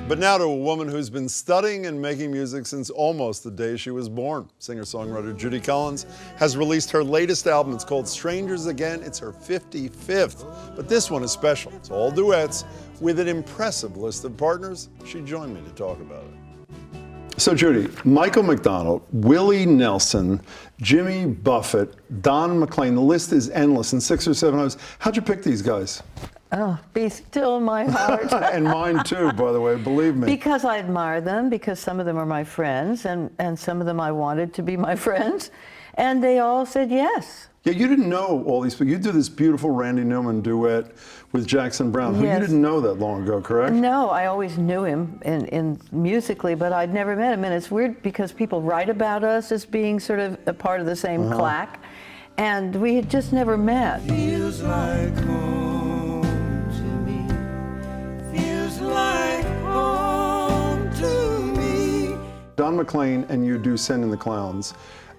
But now to a woman who's been studying and making music since almost the day she was born. Singer-songwriter Judy has released her latest album. It's called Strangers Again. It's her 55th, but this one is special. It's all duets with an impressive list of partners. She joined me to talk about it. So Judy, Michael McDonald, Willie Nelson, Jimmy Buffett, Don McLean, the list is endless in 6 or 7 hours. How'd you pick these guys? Oh, be still my heart. And mine too, by the way, believe me. Because I admire them, because some of them are my friends, and some of them I wanted to be my friends, and they all said yes. Yeah, you didn't know all these people. You do this beautiful Randy Newman duet with Jackson Browne, who you didn't know that long ago, correct? No, I always knew him in musically, but I'd never met him, and it's weird because people write about us as being sort of a part of the same claque, and we had just never met. Feels like home. Don McLean and you do Send in the Clowns.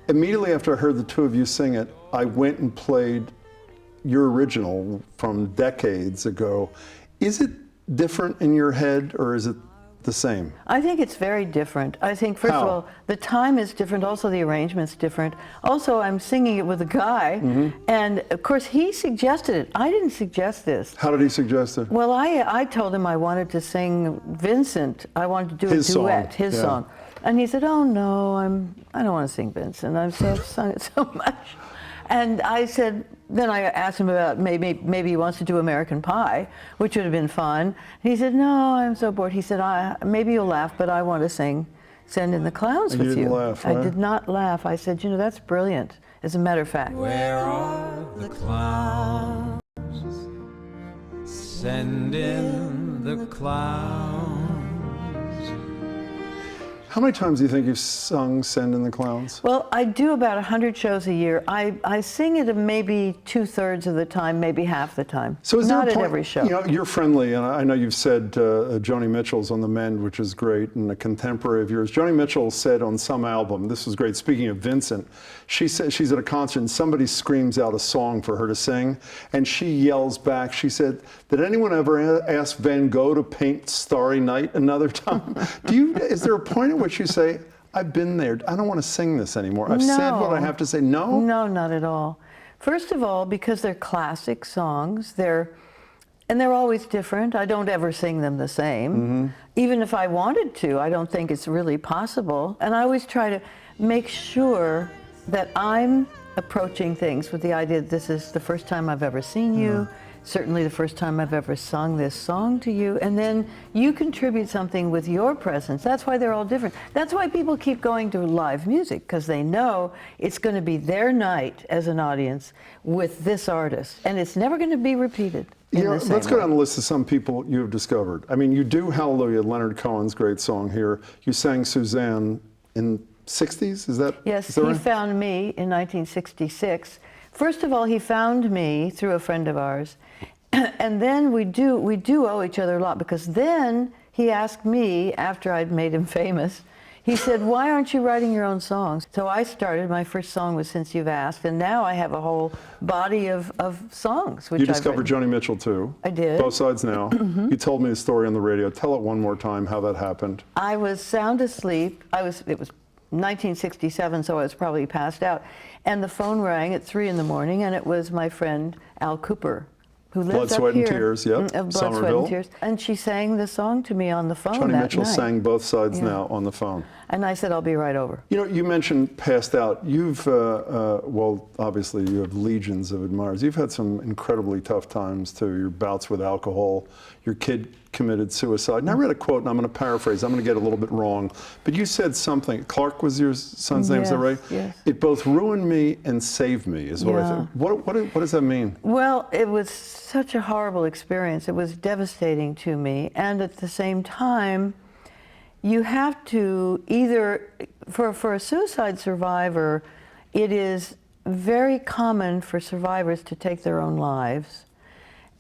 Immediately after I heard the two of you sing it, I went and played your original from decades ago. Is it different in your head, or is it the same? I think it's very different. I think, first of all, the time is different, also the arrangement's different. Also, I'm singing it with a guy, and of course he suggested it. I didn't suggest this. How did he suggest it? Well, I told him I wanted to sing Vincent. I wanted to do a duet, his song. And he said, oh no, I don't want to sing Vincent. I've sung it so much. And I said, then I asked him about maybe he wants to do American Pie, which would have been fun. And he said, no, I'm so bored. He said, maybe you'll laugh, but I want to sing Send in the Clowns with you. You didn't laugh, right? I did not laugh. I said, you know, that's brilliant, as a matter of fact. Where are the clowns? Send in the clowns. How many times do you think you've sung Send in the Clowns? Well, I do about 100 shows a year. I sing it maybe 2/3 of the time, maybe half the time. So is there not a point, at every show. You know, you're friendly, and I know you've said Joni Mitchell's on the mend, which is great, and a contemporary of yours. Joni Mitchell said on some album, this was great, speaking of Vincent, she said she's at a concert and somebody screams out a song for her to sing, and she yells back, she said, did anyone ever ask Van Gogh to paint Starry Night another time? Is there a point at which you say, I've been there, I don't want to sing this anymore, I've said what I have to say? No? No, not at all. First of all, because they're classic songs, they're always different. I don't ever sing them the same. Even if I wanted to, I don't think it's really possible. And I always try to make sure that I'm approaching things with the idea that this is the first time I've ever seen you, certainly the first time I've ever sung this song to you, and then you contribute something with your presence. That's why they're all different. That's why people keep going to live music, because they know it's going to be their night as an audience with this artist, and it's never going to be repeated. You know, let's go down the list of some people you have discovered. I mean, you do Hallelujah, Leonard Cohen's great song here. You sang Suzanne in 60s, is that? Yes, he found me in 1966. First of all, he found me through a friend of ours, and then we do owe each other a lot, because then he asked me, after I'd made him famous, he said, why aren't you writing your own songs? So I started, my first song was Since You've Asked, and now I have a whole body of songs. Which you discovered Joni Mitchell too. I did. Both Sides Now. You told me the story on the radio. Tell it one more time, how that happened. I was sound asleep. It was 1967, so I was probably passed out. And the phone rang at 3 in the morning, and it was my friend Al Cooper, who lives Blood, Sweat, up here. and Tears, yep. Blood, Somerville. Sweat, and Tears. And she sang the song to me on the phone Joni that Mitchell night. sang Both Sides Now on the phone. And I said, I'll be right over. You know, you mentioned passed out. You've, well, obviously you have legions of admirers. You've had some incredibly tough times too. Your bouts with alcohol, your kid committed suicide. And I read a quote, and I'm going to paraphrase, I'm going to get a little bit wrong, but you said something, Clark was your son's name, is that right? Yes. It both ruined me and saved me, is what I think. What does that mean? Well, it was such a horrible experience. It was devastating to me, and at the same time, you have to either, for a suicide survivor, it is very common for survivors to take their own lives.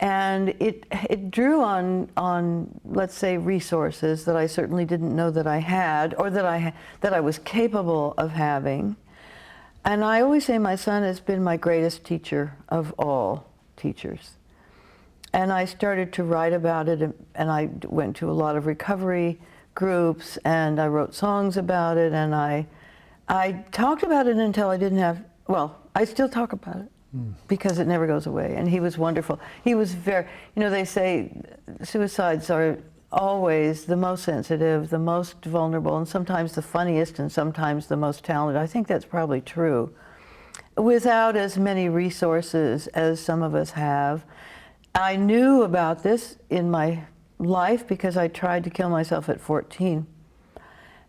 And it drew on, let's say, resources that I certainly didn't know that I had, or that I was capable of having. And I always say my son has been my greatest teacher of all teachers. And I started to write about it, and I went to a lot of recovery groups, and I wrote songs about it, and I talked about it until I didn't have, well, I still talk about it because it never goes away. And he was wonderful. He was very, you know, they say suicides are always the most sensitive, the most vulnerable, and sometimes the funniest, and sometimes the most talented. I think that's probably true. Without as many resources as some of us have. I knew about this in my life because I tried to kill myself at 14.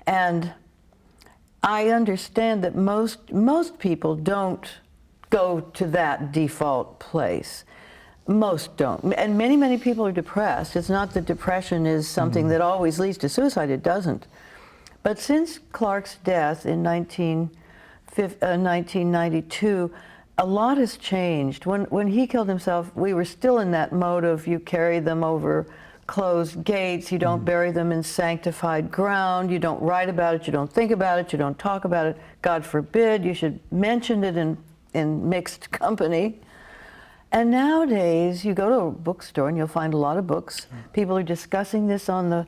And I understand that most people don't go to that default place. Most don't. And many people are depressed. It's not that depression is something that always leads to suicide. It doesn't. But since Clark's death in 1992, a lot has changed. When he killed himself, we were still in that mode of you carry them over closed gates, you don't bury them in sanctified ground, you don't write about it, you don't think about it, you don't talk about it. God forbid, you should mention it in mixed company. And nowadays, you go to a bookstore and you'll find a lot of books. People are discussing this on the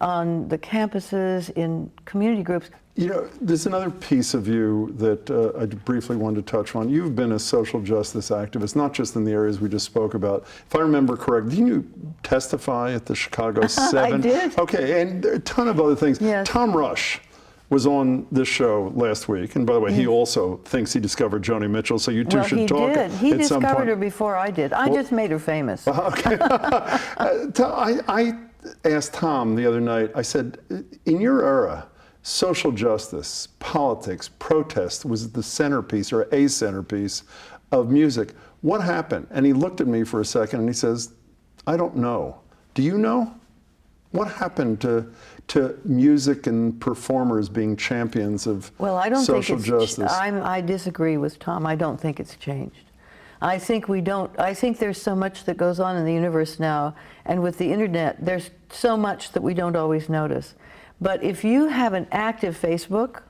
campuses, in community groups. You know, there's another piece of you that I briefly wanted to touch on. You've been a social justice activist, not just in the areas we just spoke about. If I remember correctly, didn't you testify at the Chicago 7? I did. Okay, and there are a ton of other things. Yes. Tom Rush was on this show last week, and by the way, he also thinks he discovered Joni Mitchell, so you two should talk at some point. He discovered her before I did. I just made her famous. Okay. I asked Tom the other night, I said, in your era, social justice, politics, protest was the centerpiece or a centerpiece of music. What happened? And he looked at me for a second and he says, I don't know. Do you know? What happened to music and performers being champions of social justice? I disagree with Tom. I don't think it's changed. I think there's so much that goes on in the universe now, and with the internet, there's so much that we don't always notice. But if you have an active Facebook,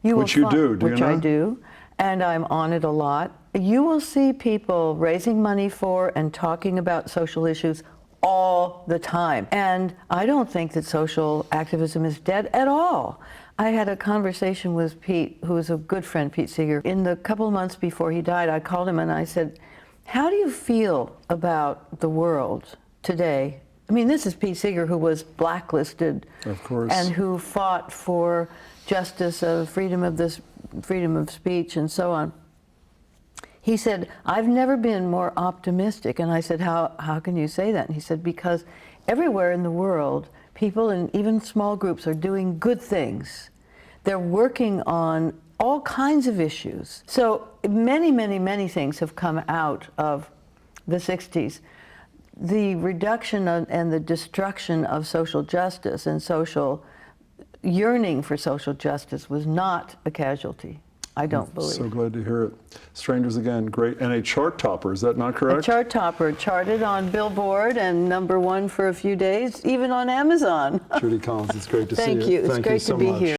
which you do you know? I do, and I'm on it a lot, you will see people raising money for and talking about social issues all the time. And I don't think that social activism is dead at all. I had a conversation with Pete, who is a good friend, Pete Seeger. In the couple of months before he died, I called him and I said, how do you feel about the world today? I mean, this is Pete Seeger, who was blacklisted, of course, and who fought for justice, of freedom of speech, and so on. He said, I've never been more optimistic. And I said, how can you say that? And he said, because everywhere in the world, people in even small groups are doing good things. They're working on all kinds of issues. So many things have come out of the 60s. The reduction and the destruction of social justice and social yearning for social justice was not a casualty. I don't believe. So glad to hear it. Strangers Again, great. And a chart topper, is that not correct? A chart topper, charted on Billboard and #1 for a few days, even on Amazon. Judy Collins, it's great to see you. Thank you. It's great to be here.